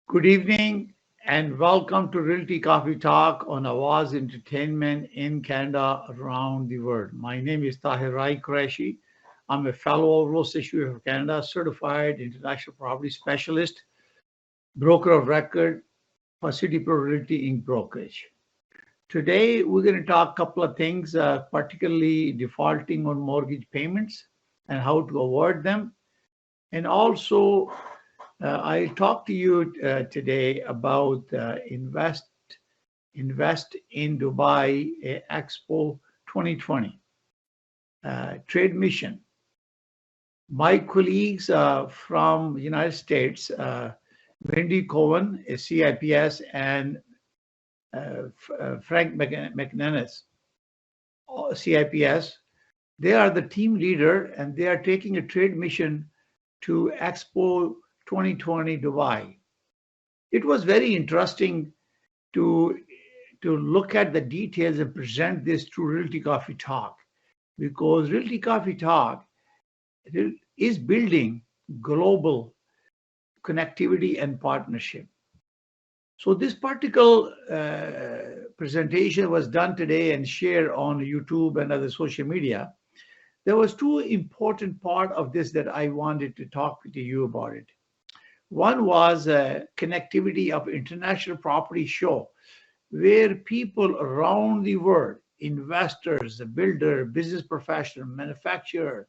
Good evening and welcome to Realty Coffee Talk on Awaz Entertainment in Canada around the world. My name is Tahir Qureshi. I'm a fellow of Real Estate of Canada, certified international property specialist, broker of record for City Pro Realty Inc. brokerage. Today we're going to talk a couple of things, particularly defaulting on mortgage payments and how to avoid them, and also I'll talk to you today about invest in Dubai Expo 2020 trade mission. My colleagues from the United States, Wendy Cohen, a CIPS, and Frank McNennis, CIPS, they are the team leader and they are taking a trade mission to Expo 2020 Dubai. It was very interesting to look at the details and present this to Realty Coffee Talk, because Realty Coffee Talk is building global connectivity and partnership. So this particular presentation was done today and shared on YouTube and other social media. There was two important part of this that I wanted to talk to you about it. One was connectivity of international property show, where people around the world, investors, builder, business professional, manufacturer,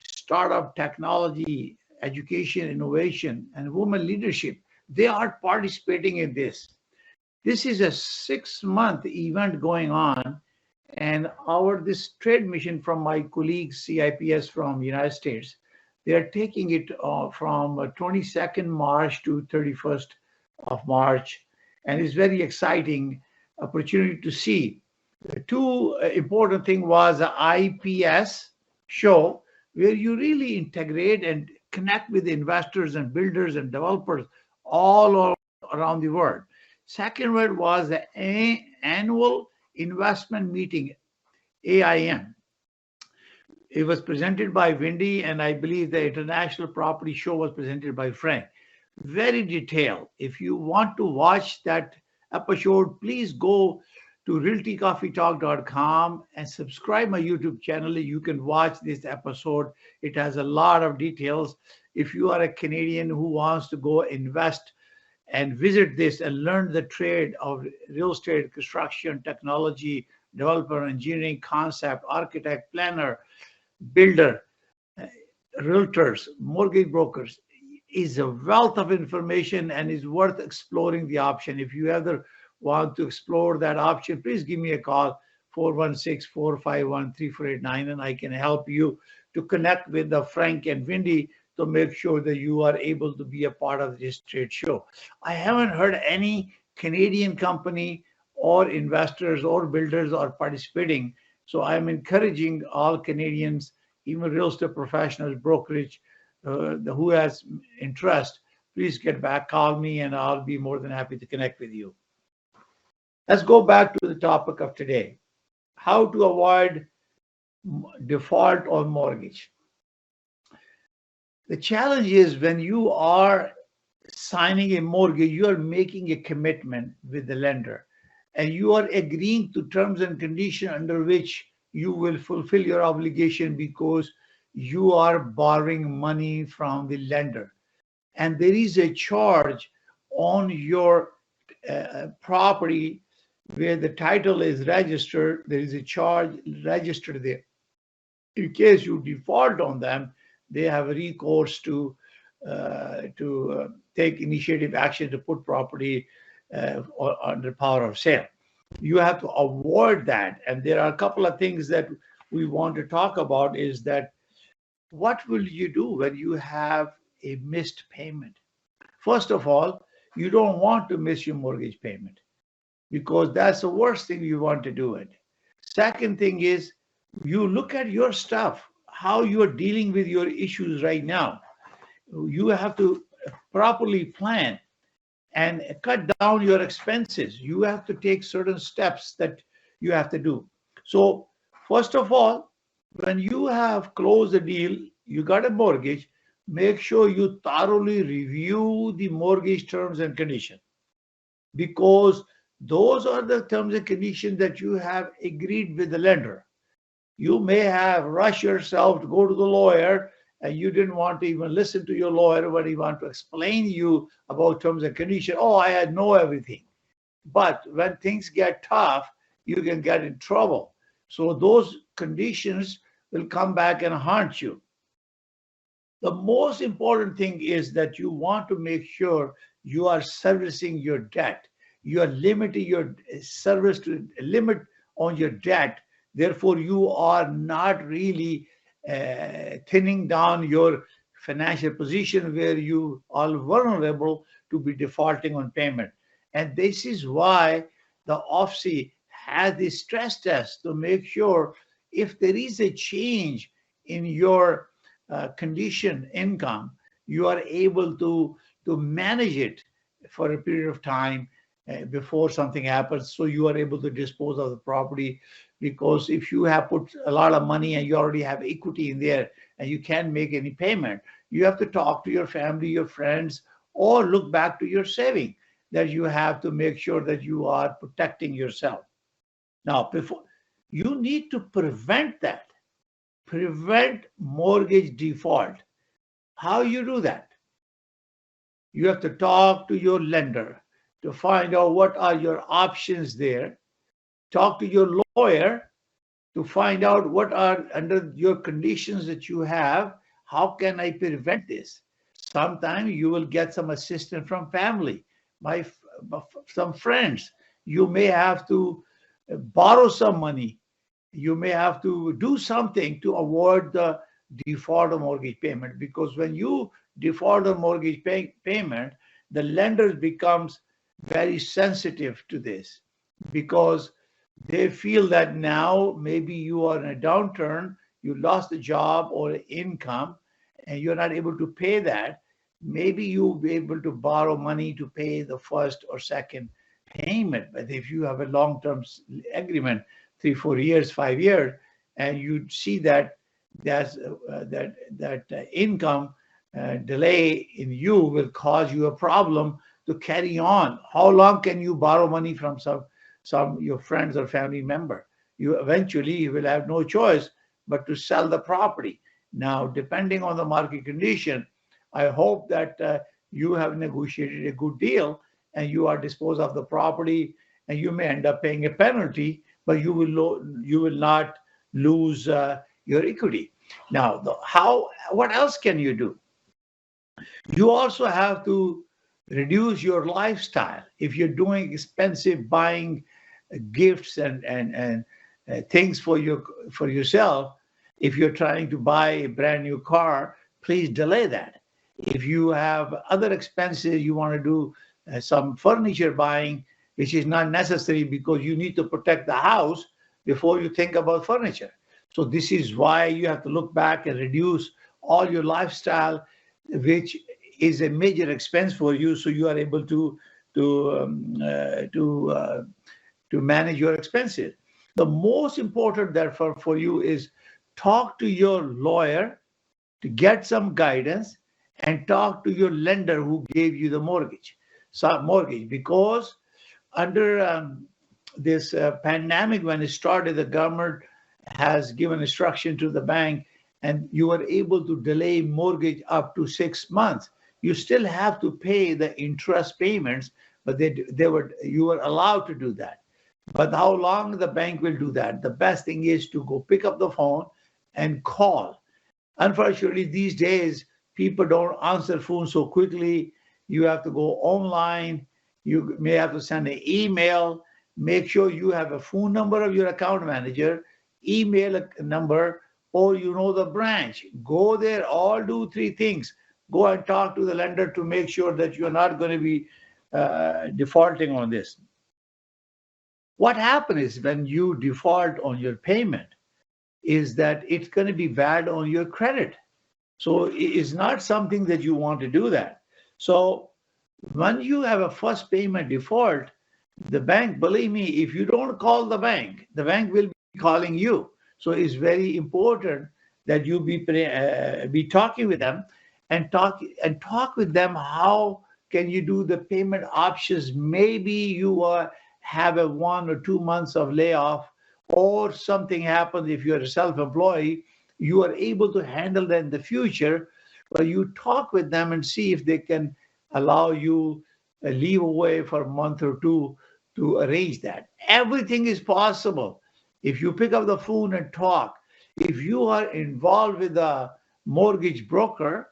startup technology, education, innovation, and women leadership, they are participating in this. This is a 6-month event going on, and this trade mission from my colleagues, CIPS from United States, they are taking it from 22nd March to 31st of March, and it's very exciting opportunity to see. The two important thing was the IPS show, where you really integrate and connect with investors and builders and developers all around the world. Second one was the annual investment meeting, AIM. It was presented by Wendy, and I believe the International Property Show was presented by Frank. Very detailed. If you want to watch that episode, please go to realtycoffeetalk.com and subscribe my YouTube channel. You can watch this episode. It has a lot of details. If you are a Canadian who wants to go invest and visit this and learn the trade of real estate, construction, technology, developer, engineering, concept, architect, planner, builder, realtors, mortgage brokers, is a wealth of information and is worth exploring the option. If you ever want to explore that option, please give me a call, 416-451-3489, and I can help you to connect with the Frank and Wendy to make sure that you are able to be a part of this trade show. I haven't heard any Canadian company or investors or builders are participating. So I'm encouraging all Canadians, even real estate professionals, brokerage, who has interest, please get back, call me, and I'll be more than happy to connect with you. Let's go back to the topic of today, how to avoid default on mortgage. The challenge is when you are signing a mortgage, you are making a commitment with the lender, and you are agreeing to terms and conditions under which you will fulfill your obligation because you are borrowing money from the lender. And there is a charge on your property where the title is registered. There is a charge registered there. In case you default on them, they have a recourse to take initiative action to put property under power of sale. You have to avoid that. And there are a couple of things that we want to talk about is that what will you do when you have a missed payment? First of all, you don't want to miss your mortgage payment because that's the worst thing you want to do it. Second thing is you look at your stuff, how you're dealing with your issues right now. You have to properly plan and cut down your expenses. You have to take certain steps that you have to do. So first of all, when you have closed the deal, you got a mortgage, make sure you thoroughly review the mortgage terms and conditions, because those are the terms and conditions that you have agreed with the lender. You may have rushed yourself to go to the lawyer, and you didn't want to even listen to your lawyer when he wanted to explain you about terms and conditions. Oh, I had know everything. But when things get tough, you can get in trouble. So those conditions will come back and haunt you. The most important thing is that you want to make sure you are servicing your debt. You are limiting your service to a limit on your debt. Therefore, you are not really thinning down your financial position where you are vulnerable to be defaulting on payment. And this is why the OFSI has this stress test to make sure if there is a change in your condition income, you are able to manage it for a period of time before something happens. So you are able to dispose of the property, because if you have put a lot of money and you already have equity in there and you can't make any payment, you have to talk to your family, your friends, or look back to your saving that you have to make sure that you are protecting yourself. Now, before you need to prevent mortgage default. How you do that? You have to talk to your lender to find out what are your options there. Talk to your lawyer to find out what are under your conditions that you have. How can I prevent this? Sometimes you will get some assistance from family, my some friends. You may have to borrow some money. You may have to do something to avoid the default of mortgage payment, because when you default on mortgage payment, the lender becomes very sensitive to this, because they feel that now maybe you are in a downturn, you lost a job or income, and you're not able to pay that. Maybe you'll be able to borrow money to pay the first or second payment. But if you have a long-term agreement, 3, 4 years, 5 years, and you see that that's that income delay in you will cause you a problem to carry on. How long can you borrow money from some your friends or family member? You eventually will have no choice but to sell the property. Now, depending on the market condition, I hope that you have negotiated a good deal and you are disposed of the property, and you may end up paying a penalty, but you will not lose your equity. Now, what else can you do? You also have to reduce your lifestyle. If you're doing expensive buying gifts and things for yourself, if you're trying to buy a brand new car, please delay that. If you have other expenses, you want to do some furniture buying, which is not necessary because you need to protect the house before you think about furniture. So this is why you have to look back and reduce all your lifestyle, which is a major expense for you, so you are able to um, uh, to uh, to manage your expenses. The most important, therefore, for you is talk to your lawyer to get some guidance, and talk to your lender who gave you the mortgage, because under this pandemic, when it started, the government has given instruction to the bank, and you are able to delay mortgage up to 6 months. You still have to pay the interest payments, but you were allowed to do that. But how long the bank will do that? The best thing is to go pick up the phone and call. Unfortunately, these days, people don't answer phones so quickly. You have to go online. You may have to send an email. Make sure you have a phone number of your account manager, email a number, or the branch. Go there, all do three things. Go and talk to the lender to make sure that you're not going to be defaulting on this. What happens is when you default on your payment is that it's going to be bad on your credit. So it's not something that you want to do that. So when you have a first payment default, the bank, believe me, if you don't call the bank will be calling you. So it's very important that you be talking with them. and talk with them. How can you do the payment options? Maybe you have a 1 or 2 months of layoff, or something happens. If you're a self-employee, you are able to handle that in the future. But you talk with them and see if they can allow you a leave away for a month or two to arrange that. Everything is possible if you pick up the phone and talk. If you are involved with a mortgage broker,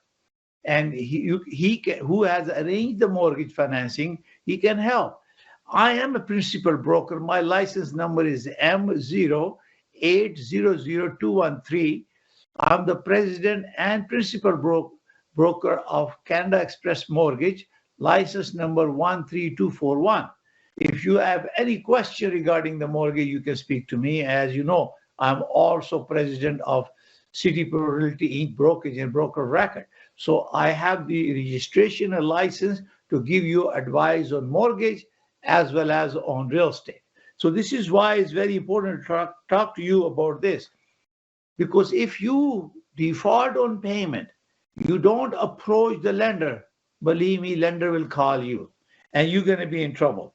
and who has arranged the mortgage financing, he can help. I am a principal broker. My license number is M08000213. I'm the president and principal broker of Canada Express Mortgage, license number 13241. If you have any question regarding the mortgage, you can speak to me. As you know, I'm also president of City Pro Realty Inc. Brokerage and Broker Record. So I have the registration and license to give you advice on mortgage as well as on real estate. So this is why it's very important to talk to you about this. Because if you default on payment, you don't approach the lender, believe me, lender will call you and you're going to be in trouble.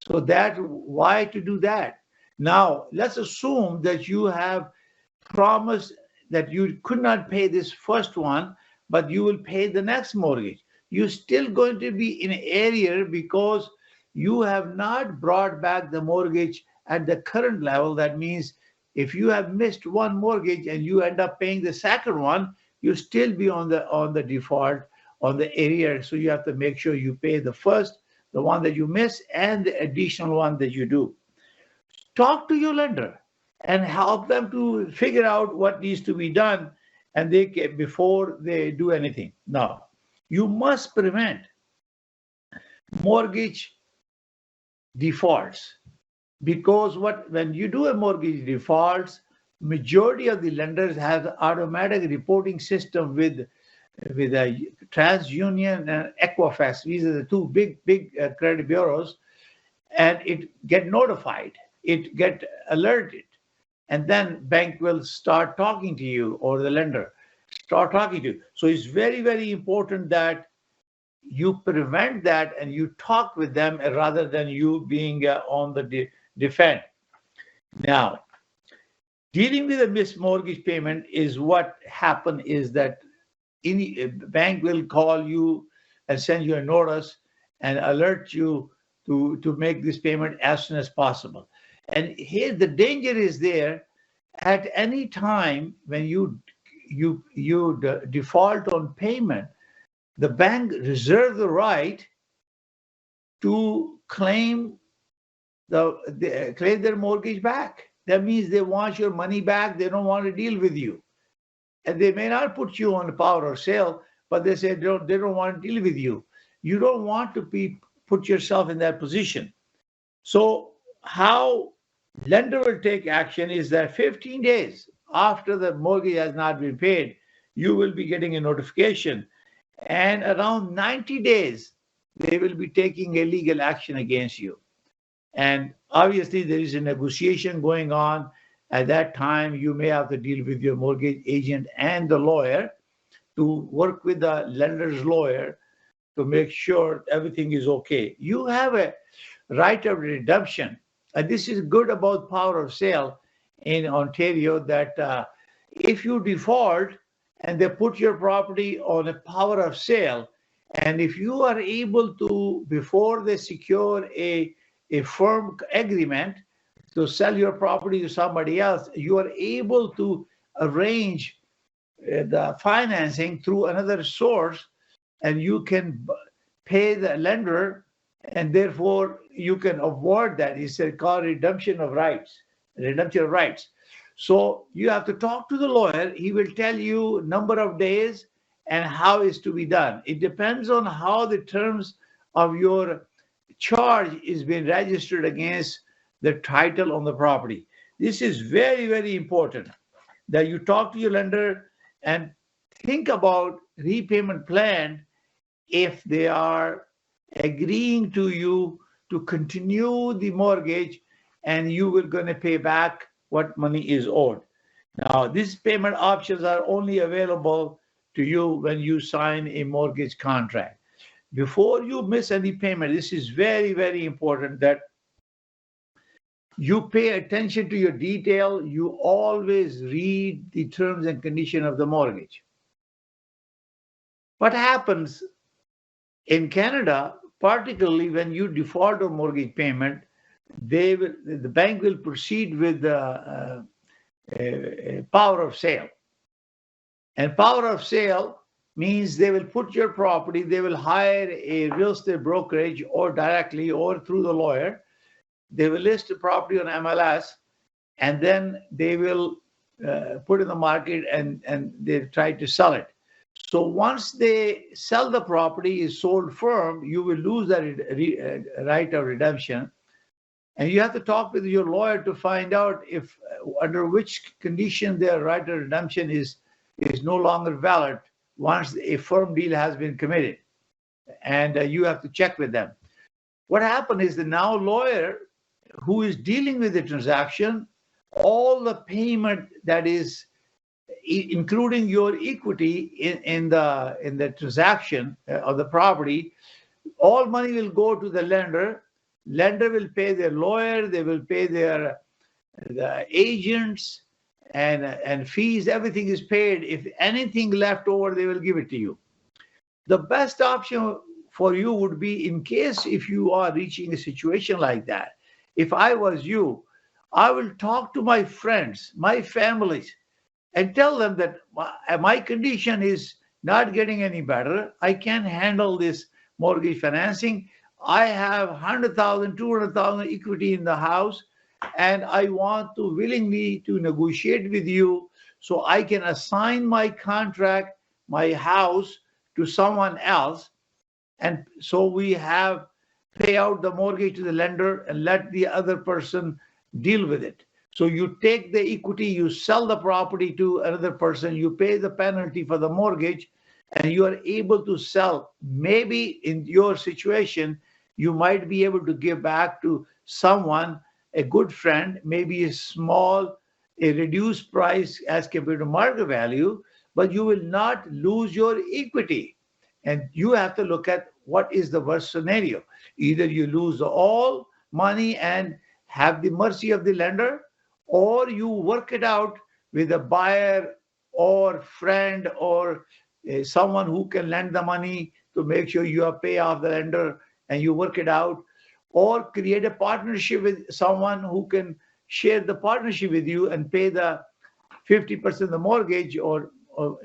So that why to do that? Now, let's assume that you have promised that you could not pay this first one, but you will pay the next mortgage. You're still going to be in arrear because you have not brought back the mortgage at the current level. That means if you have missed one mortgage and you end up paying the second one, you still be on the default, on the arrear. So you have to make sure you pay the first, the one that you miss, and the additional one that you do. Talk to your lender and help them to figure out what needs to be done, and before they do anything. Now, you must prevent mortgage defaults, because when you do a mortgage defaults, majority of the lenders have automatic reporting system with a TransUnion and Equifax. These are the two big credit bureaus, and it get notified, it get alerted, and then bank will start talking to you, or the lender start talking to you. So it's very, very important that you prevent that and you talk with them rather than you being on the defend. Now, dealing with a missed mortgage payment is what happened is that any bank will call you and send you a notice and alert you to make this payment as soon as possible. And here the danger is there. At any time when you default on payment, the bank reserves the right to claim their mortgage back. That means they want your money back. They don't want to deal with you, and they may not put you on the power of sale, but they say they don't want to deal with you. You don't want to put yourself in that position. So how lender will take action is that 15 days after the mortgage has not been paid, you will be getting a notification, and around 90 days they will be taking a legal action against you. And obviously there is a negotiation going on. At that time, you may have to deal with your mortgage agent and the lawyer to work with the lender's lawyer to make sure everything is okay. You have a right of redemption. And this is good about power of sale in Ontario, that if you default and they put your property on a power of sale, and if you are able to, before they secure a firm agreement to sell your property to somebody else, you are able to arrange the financing through another source, and you can pay the lender, and therefore you can avoid that. It's called redemption of rights. So you have to talk to the lawyer. He will tell you number of days and how it's to be done. It depends on how the terms of your charge is being registered against the title on the property. This is very, very important that you talk to your lender and think about repayment plan if they are agreeing to you to continue the mortgage and you will going to pay back what money is owed. Now, these payment options are only available to you when you sign a mortgage contract. Before you miss any payment, this is very, very important that you pay attention to your detail. You always read the terms and condition of the mortgage. What happens in Canada, particularly when you default on mortgage payment, the bank will proceed with the power of sale. And power of sale means they will put your property, they will hire a real estate brokerage or directly or through the lawyer. They will list the property on MLS, and then they will put in the market and they try to sell it. So once they sell the property, is sold firm, you will lose that right of redemption. And you have to talk with your lawyer to find out if under which condition their right of redemption is no longer valid once a firm deal has been committed. And you have to check with them. What happened is the now lawyer who is dealing with the transaction, all the payment that is including your equity in the transaction of the property, all money will go to the lender. Lender will pay their lawyer, they will pay the agents and fees, everything is paid. If anything left over, they will give it to you. The best option for you would be, in case if you are reaching a situation like that, if I was you, I will talk to my friends, my families, and tell them that my condition is not getting any better. I can't handle this mortgage financing. I have 100,000, 200,000 equity in the house, and I want to willingly to negotiate with you so I can assign my contract, my house to someone else. And so we have pay out the mortgage to the lender and let the other person deal with it. So you take the equity, you sell the property to another person, you pay the penalty for the mortgage, and you are able to sell. Maybe in your situation, you might be able to give back to someone, a good friend, maybe a reduced price as compared to market value, but you will not lose your equity. And you have to look at what is the worst scenario. Either you lose all money and have the mercy of the lender, or you work it out with a buyer or friend or someone who can lend the money to make sure you pay off the lender, and you work it out, or create a partnership with someone who can share the partnership with you and pay the 50% of the mortgage, or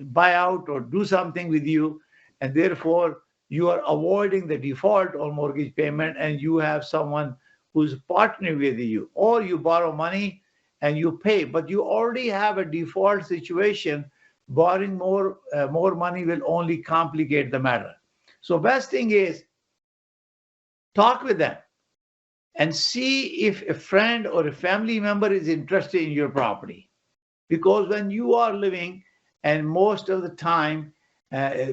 buy out or do something with you. And therefore, you are avoiding the default on mortgage payment, and you have someone who's partnering with you. Or you borrow money and you pay, but you already have a default situation. Borrowing more money will only complicate the matter. So best thing is talk with them and see if a friend or a family member is interested in your property. Because when you are living, and most of the time,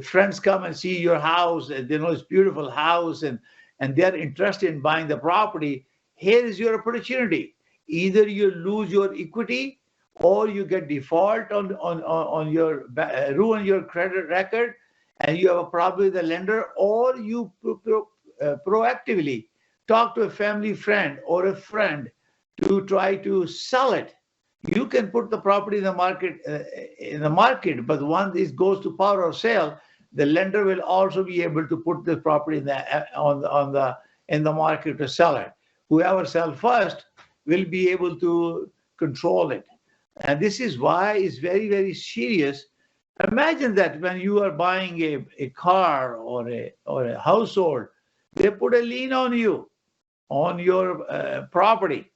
friends come and see your house, and they know it's a beautiful house, and they're interested in buying the property. Here is your opportunity. Either you lose your equity, or you get default on your ruin your credit record, and you have a problem with the lender, or you proactively talk to a family friend or a friend to try to sell it. You can put the property in the market, but once it goes to power of sale, the lender will also be able to put the property in the market to sell it. Whoever sells first will be able to control it. And this is why it's very, very serious. Imagine that when you are buying a car or a household, they put a lien on you, on your property.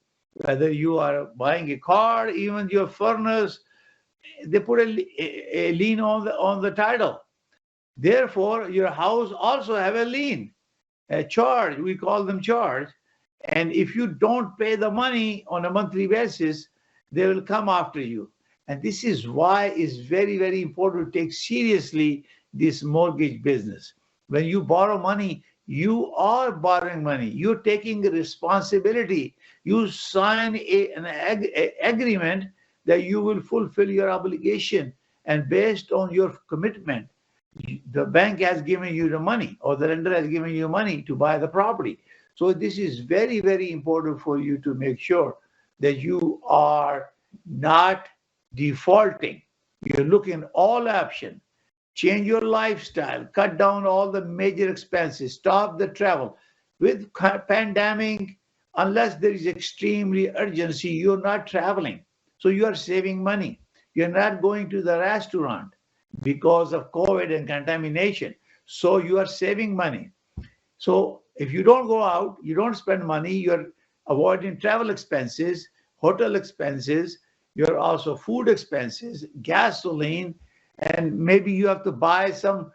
Whether you are buying a car, even your furnace, they put a lien on the title. Therefore, your house also have a lien, a charge. We call them charge. And if you don't pay the money on a monthly basis, they will come after you. And this is why it's very, very important to take seriously this mortgage business. When you borrow money, you are borrowing money. You're taking a responsibility. You sign an agreement that you will fulfill your obligation and based on your commitment, the bank has given you the money or the lender has given you money to buy the property. So this is very, very important for you to make sure that you are not defaulting. You're looking at all options. Change your lifestyle, cut down all the major expenses, stop the travel. With pandemic, unless there is extremely urgency, you're not traveling. So you are saving money. You're not going to the restaurant because of COVID and contamination. So you are saving money. So if you don't go out, you don't spend money, you're avoiding travel expenses, hotel expenses, you're also food expenses, gasoline, and maybe you have to buy some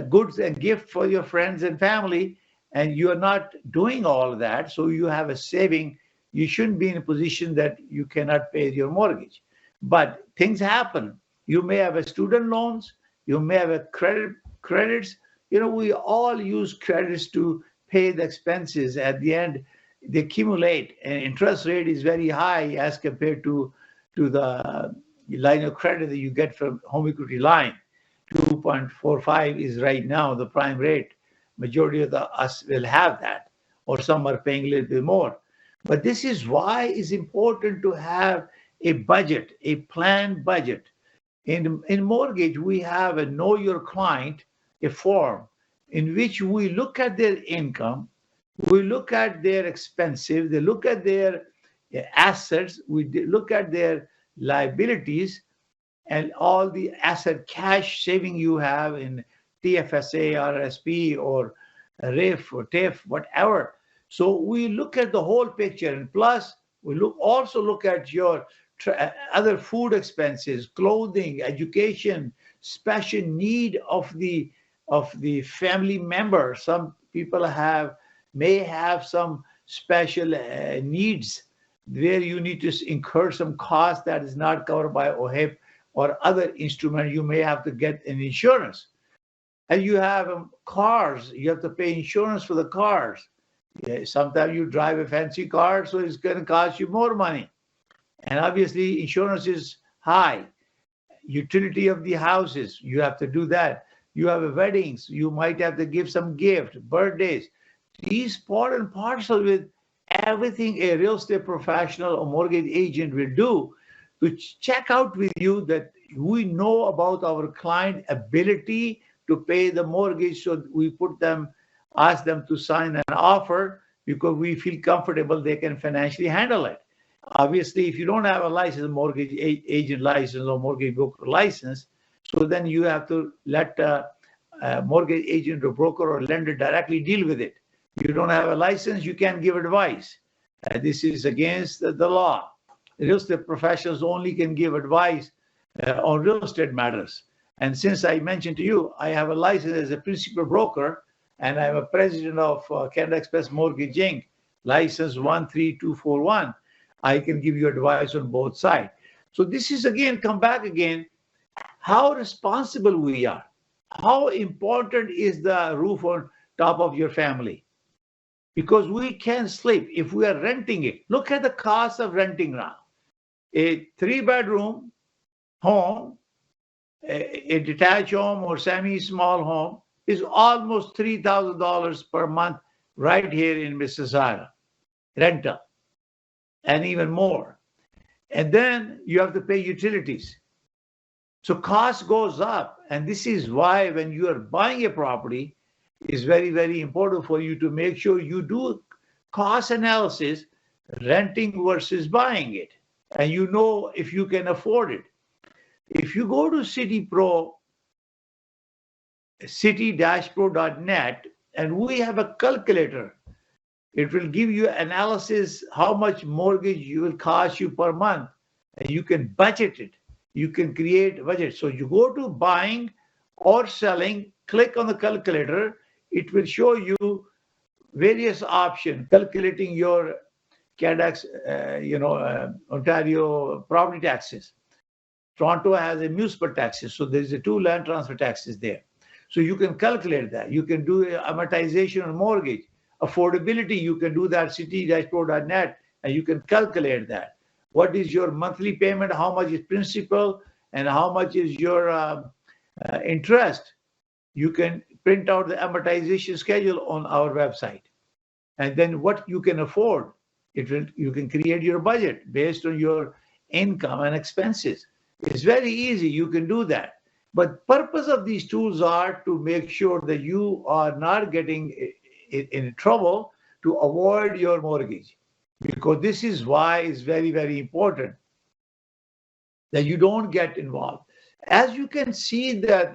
goods and gift for your friends and family, and you are not doing all of that. So you have a saving. You shouldn't be in a position that you cannot pay your mortgage. But things happen. You may have a student loans, you may have a credits. We all use credits to pay the expenses. At the end, they accumulate, and interest rate is very high as compared to the line of credit that you get from home equity line. 2.45 is right now the prime rate. Majority of us will have that, or some are paying a little bit more. But this is why it's important to have a budget, a planned budget. In mortgage, we have a know your client, a form in which we look at their income, we look at their expenses, they look at their assets, we look at their liabilities, and all the asset cash saving you have in TFSA, RSP, or RIF or TIF, whatever. So we look at the whole picture, and plus we also look at your other food expenses, clothing, education, special need of the family member. Some people may have some special needs where you need to incur some cost that is not covered by OHIP or other instrument. You may have to get an insurance. And you have cars, you have to pay insurance for the cars. Yeah, sometimes you drive a fancy car, so it's going to cost you more money. And obviously, insurance is high. Utility of the houses, you have to do that. You have weddings, you might have to give some gift, birthdays. These part and parcel with everything a real estate professional or mortgage agent will do to check out with you that we know about our client ability to pay the mortgage. So we ask them to sign an offer because we feel comfortable they can financially handle it. Obviously, if you don't have a license, mortgage agent license or mortgage broker license, so then you have to let a mortgage agent or broker or lender directly deal with it. You don't have a license, you can't give advice. This is against the law. Real estate professionals only can give advice on real estate matters. And since I mentioned to you, I have a license as a principal broker, and I'm a president of Canada Express Mortgage Inc., license 13241. I can give you advice on both sides. So this is come back again, how responsible we are. How important is the roof on top of your family? Because we can't sleep if we are renting it. Look at the cost of renting now. A 3-bedroom home, a detached home or semi-small home is almost $3,000 per month right here in Mississauga, rental, and even more. And then you have to pay utilities. So cost goes up. And this is why when you are buying a property, it's very, very important for you to make sure you do cost analysis, renting versus buying it. And you know if you can afford it. If you go to city-pro.net, and we have a calculator, it will give you analysis how much mortgage you will cost you per month, and you can budget it. You can create a budget. So you go to buying or selling, click on the calculator. It will show you various options, calculating your Ontario property taxes. Toronto has a municipal taxes, so there's 2 land transfer taxes there. So you can calculate that. You can do amortization on mortgage. Affordability, you can do that city-pro.net, and you can calculate that. What is your monthly payment? How much is principal? and how much is your interest, you can print out the amortization schedule on our website. And then what you can afford, you can create your budget based on your income and expenses. It's very easy. You can do that. But purpose of these tools are to make sure that you are not getting in trouble to avoid your mortgage. Because this is why it's very, very important that you don't get involved. As you can see that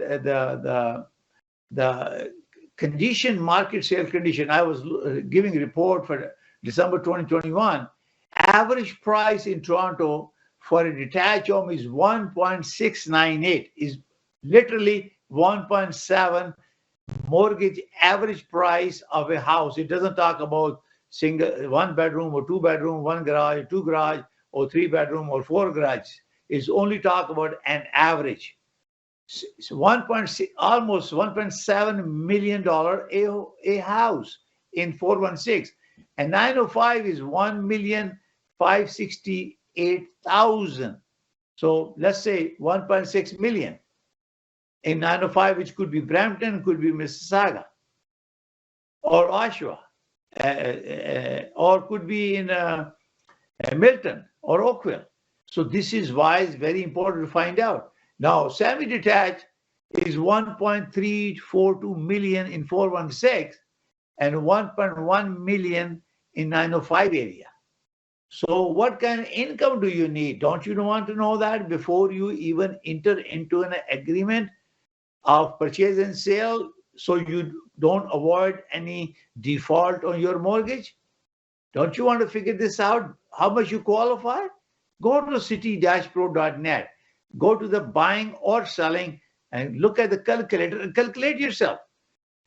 the condition, market sale condition, I was giving a report for December 2021. Average price in Toronto for a detached home is 1.698, is literally 1.7 mortgage average price of a house. It doesn't talk about single, one bedroom or two bedroom, one garage, two garage, or three bedroom or four garage. It's only talk about an average. It's 1.6, almost $1.7 million a house in 416, and 905 is 1,568,000. So let's say 1.6 million in 905, which could be Brampton, could be Mississauga, or Oshawa, or could be in Milton or Oakville. So this is why it's very important to find out. Now, semi-detached is 1.342 million in 416 and 1.1 million in 905 area. So what kind of income do you need? Don't you want to know that before you even enter into an agreement of purchase and sale, so you don't avoid any default on your mortgage? Don't you want to figure this out, how much you qualify? Go to city-pro.net. Go to the buying or selling and look at the calculator and calculate yourself.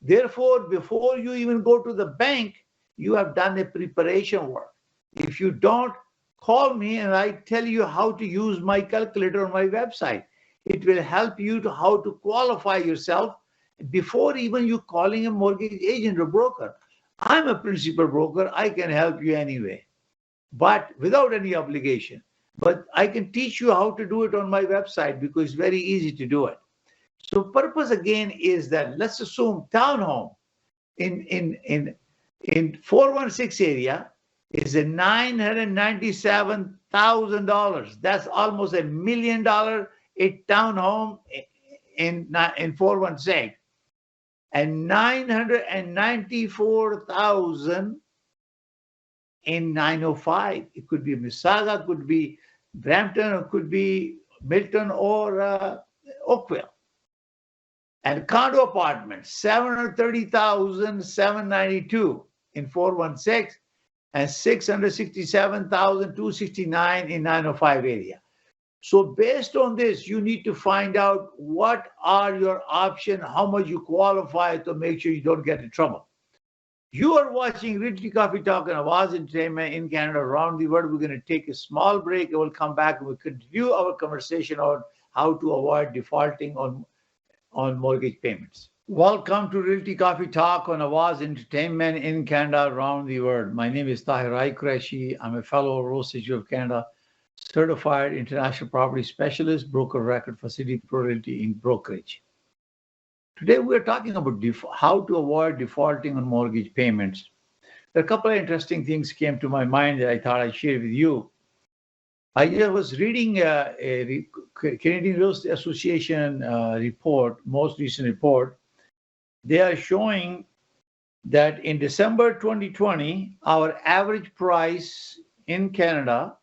Therefore, before you even go to the bank, you have done a preparation work. If you don't, call me and I tell you how to use my calculator on my website. It will help you to how to qualify yourself before even you calling a mortgage agent or broker. I'm a principal broker. I can help you anyway, but without any obligation. But I can teach you how to do it on my website because it's very easy to do it. So purpose again is that let's assume townhome in 416 area is a $997,000. That's almost $1 million a townhome in 416, and 994,000 in 905. It could be Mississauga, could be Brampton, or could be Milton or Oakville. And condo apartments, 730,792 in 416 and 667,269 in 905 area. So based on this, you need to find out what are your options, how much you qualify to make sure you don't get in trouble. You are watching Realty Coffee Talk and Awaz Entertainment in Canada, around the world. We're going to take a small break and we'll come back and we'll continue our conversation on how to avoid defaulting on mortgage payments. Welcome to Realty Coffee Talk on Awaz Entertainment in Canada, around the world. My name is Tahir Qureshi. I'm a fellow of Royal Institute of Canada, certified international property specialist, broker record for City Pro Realty in brokerage. Today, we're talking about how to avoid defaulting on mortgage payments. There are a couple of interesting things came to my mind that I thought I'd share with you. I was reading a Canadian Real Estate Association report, most recent report. They are showing that in December 2020, our average price in Canada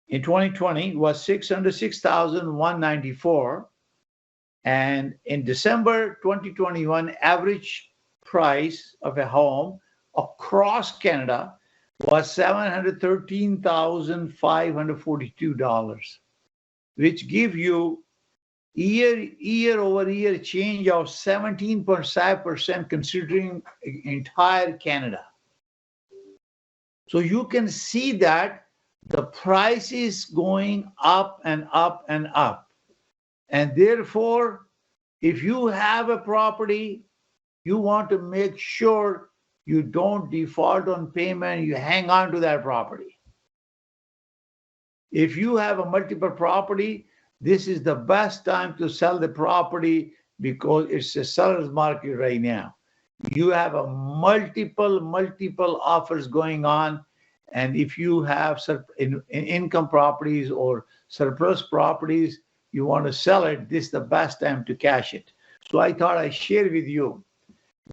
in 2020 was $606,194. And in December 2021, average price of a home across Canada was $713,542, which give you year over year change of 17.5% considering entire Canada. So you can see that the price is going up and up and up. And therefore, if you have a property, you want to make sure you don't default on payment, you hang on to that property. If you have a multiple property, this is the best time to sell the property because it's a seller's market right now. You have a multiple offers going on. And if you have income properties or surplus properties, you want to sell it, this is the best time to cash it. So I thought I'd share with you.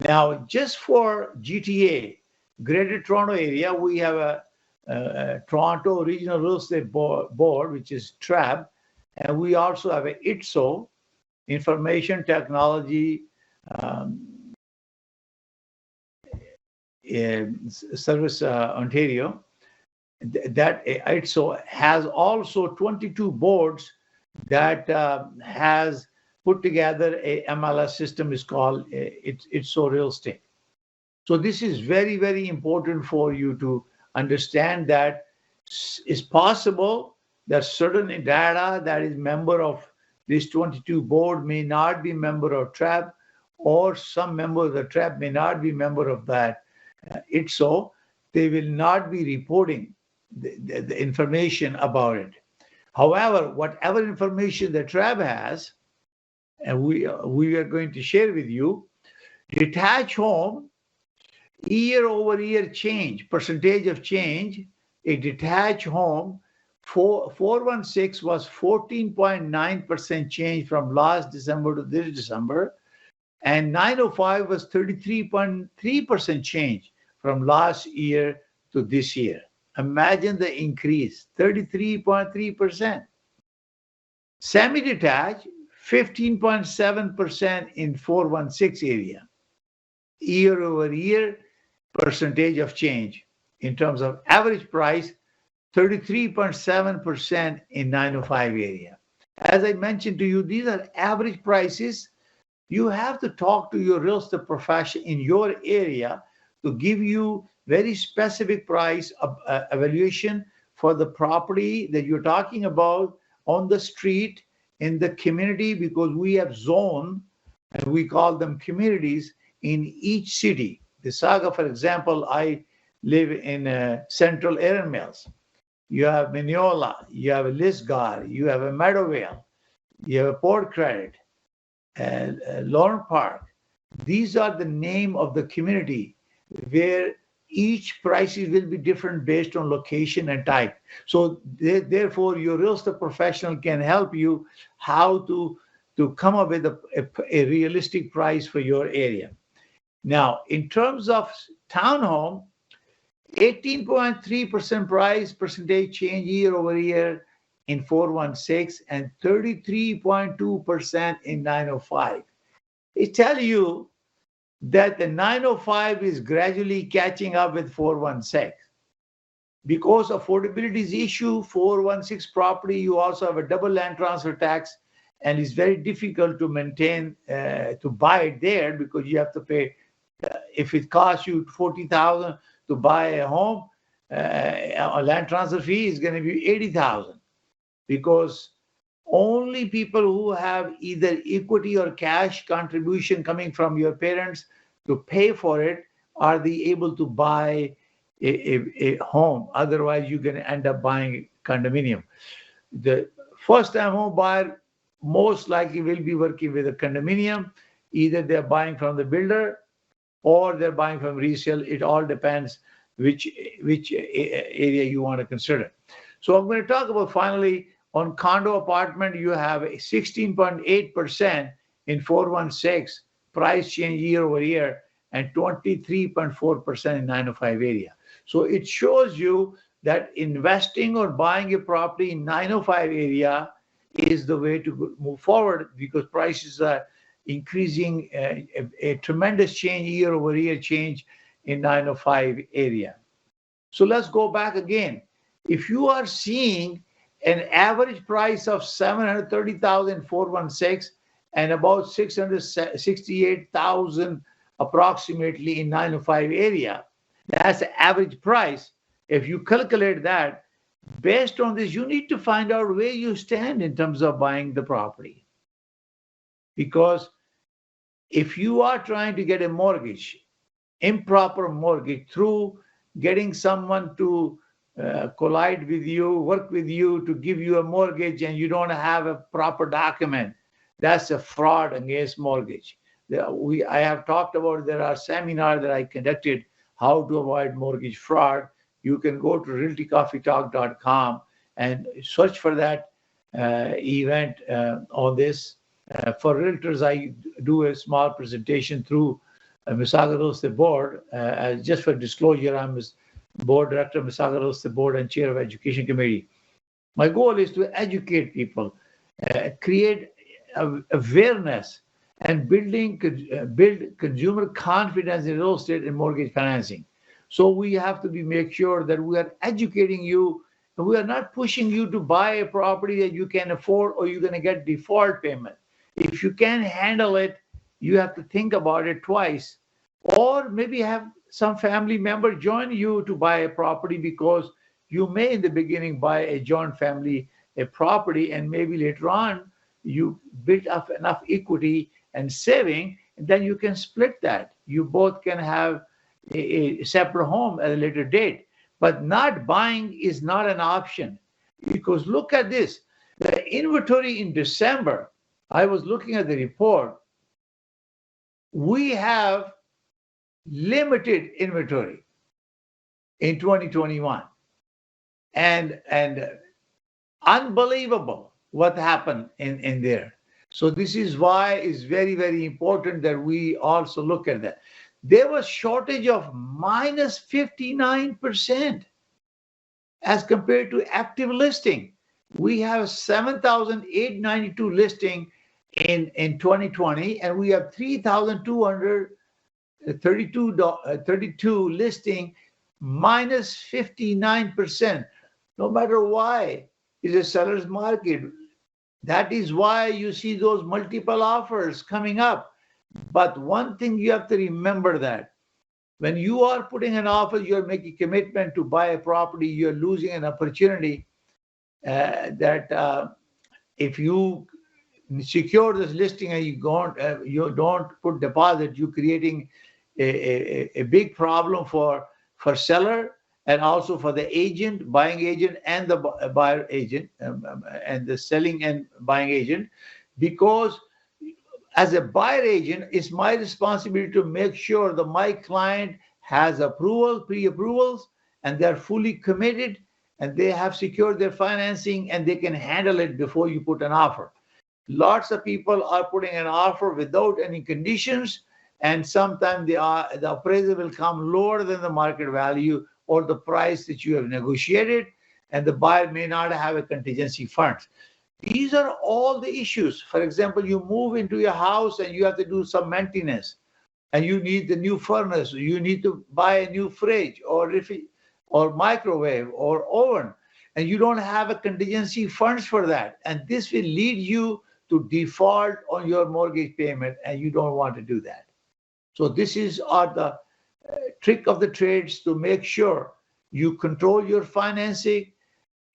Now, just for GTA, Greater Toronto Area, we have a Toronto Regional Real Estate Board, which is TRAB, and we also have a ITSO, Information Technology Service Ontario. That ITSO has also 22 boards that has put together a MLS system is called ITSO Real Estate. So this is very important for you to understand that it's possible that certain data that is member of this 22 board may not be member of TRAB, or some member of the TRAB may not be member of that ITSO. They will not be reporting the information about it. However, whatever information the TRAB has, and we are going to share with you, detached home, year-over-year change, percentage of change, a detached home, 416 was 14.9% change from last December to this December, and 905 was 33.3% change from last year to this year. Imagine the increase, 33.3%. Semi-detached, 15.7% in 416 area. Year-over-year percentage of change. In terms of average price, 33.7% in 905 area. As I mentioned to you, these are average prices. You have to talk to your real estate professional in your area to give you very specific price evaluation for the property that you're talking about on the street, in the community, because we have zone and we call them communities in each city. The Saga, for example, I live in central Erin Mills. You have Mineola, you have a Lisgar, you have a Meadowvale, you have a Port Credit, Lorne Park. These are the name of the community where each prices will be different based on location and type. So therefore, your real estate professional can help you how to come up with a realistic price for your area. Now, in terms of townhome, 18.3% price percentage change year over year in 416 and 33.2% in 905. It tells you that the 905 is gradually catching up with 416. Because affordability is issue, 416 property, you also have a double land transfer tax, and it's very difficult to maintain, to buy it there because you have to pay, if it costs you $40,000 to buy a home, a land transfer fee is going to be $80,000, because only people who have either equity or cash contribution coming from your parents to pay for it are they able to buy a home. Otherwise, you're going to end up buying condominium. The first-time home buyer most likely will be working with a condominium. Either they're buying from the builder or they're buying from resale. It all depends which area you want to consider. So I'm going to talk about finally on condo apartment. You have a 16.8% in 416 price change year over year and 23.4% in 905 area. So it shows you that investing or buying a property in 905 area is the way to move forward, because prices are increasing, a tremendous change year over year change in 905 area. So let's go back again. If you are seeing an average price of $730,000 416 and about $668,000 approximately in 905 area, that's the average price. If you calculate that, based on this, you need to find out where you stand in terms of buying the property. Because if you are trying to get a mortgage, improper mortgage, through getting someone to collide with you, work with you to give you a mortgage and you don't have a proper document. That's a fraud against mortgage. I have talked about, there are seminars that I conducted how to avoid mortgage fraud. You can go to realtycoffeetalk.com and search for that event on this. For realtors, I do a small presentation through Misagados, the board. Just for disclosure, I'm board director, Misagados, the board and chair of education committee. My goal is to educate people, create awareness, and build consumer confidence in real estate and mortgage financing. So we have to make sure that we are educating you, and we are not pushing you to buy a property that you can afford or you're going to get default payment. If you can't handle it, you have to think about it twice, or maybe have some family member join you to buy a property, because you may in the beginning buy a joint family a property, and maybe later on you build up enough equity and saving, and then you can split that. You both can have a separate home at a later date. But not buying is not an option, because look at this. The inventory in December, I was looking at the report, we have limited inventory in 2021. And unbelievable what happened in there. So this is why it's very, very important that we also look at that. There was shortage of minus 59% as compared to active listing. We have 7,892 listing in 2020, and we have 3,232 listing, minus 59%. No matter why, is a seller's market. That is why you see those multiple offers coming up. But one thing you have to remember, that when you are putting an offer, you're making commitment to buy a property, you're losing an opportunity that if you secure this listing and you don't put deposit, you're creating a big problem for seller, and also for the agent, buying agent, and the buyer agent, and the selling and buying agent. Because as a buyer agent, it's my responsibility to make sure that my client has pre-approvals, and they're fully committed, and they have secured their financing, and they can handle it before you put an offer. Lots of people are putting an offer without any conditions, and sometimes the appraisal will come lower than the market value or the price that you have negotiated, and the buyer may not have a contingency fund. These are all the issues. For example, you move into your house and you have to do some maintenance, and you need the new furnace, you need to buy a new fridge or microwave or oven, and you don't have a contingency funds for that. And this will lead you to default on your mortgage payment, and you don't want to do that. So this is the trick of the trades, to make sure you control your financing,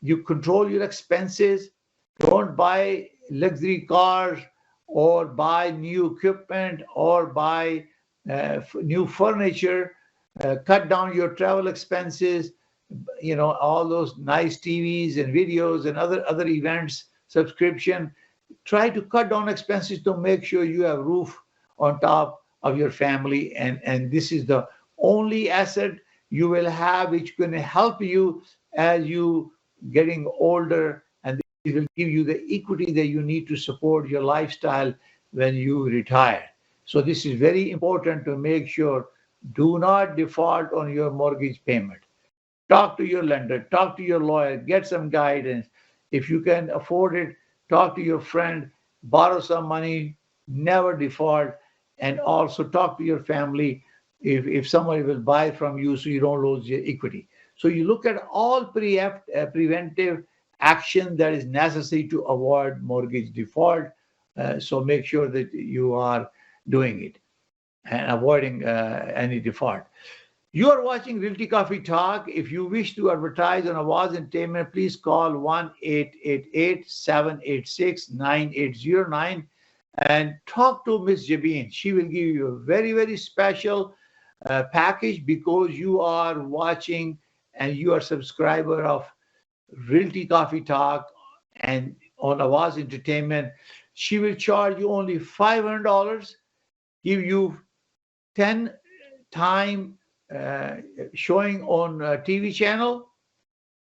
you control your expenses. Don't buy luxury cars or buy new equipment or buy new furniture. Cut down your travel expenses, all those nice TVs and videos and other events, subscription. Try to cut down expenses to make sure you have roof on top of your family. And this is the only asset you will have, which going to help you as you getting older, and it will give you the equity that you need to support your lifestyle when you retire. So this is very important to make sure. Do not default on your mortgage payment. Talk to your lender, talk to your lawyer, get some guidance. If you can afford it, talk to your friend, borrow some money, never default. And also talk to your family if somebody will buy from you, so you don't lose your equity. So you look at all preventive action that is necessary to avoid mortgage default. So make sure that you are doing it and avoiding any default. You are watching Realty Coffee Talk. If you wish to advertise on Awaz Entertainment, please call 1-888-786-9809 and talk to Miss Jabeen. She will give you a very, very special package, because you are watching and you are a subscriber of Realty Coffee Talk and on Awaz Entertainment, she will charge you only $500, give you 10 time showing on TV channel,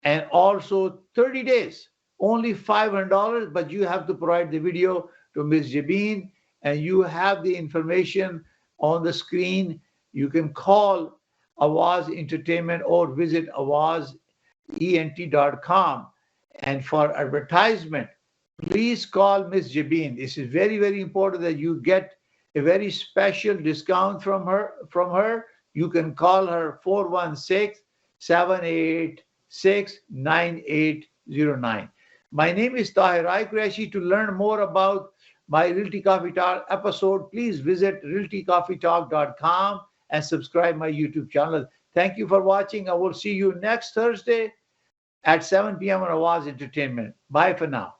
and also 30 days, only $500, but you have to provide the video to Ms. Jabin, and you have the information on the screen. You can call Awaz Entertainment or visit awazent.com. And for advertisement, please call Ms. Jabin. This is very, very important that you get a very special discount from her. You can call her 416-786-9809. My name is Tahir Qureshi. To learn more about my Realty Coffee Talk episode, please visit realtycoffeetalk.com and subscribe my YouTube channel. Thank you for watching. I will see you next Thursday at 7 p.m. on Awaz Entertainment. Bye for now.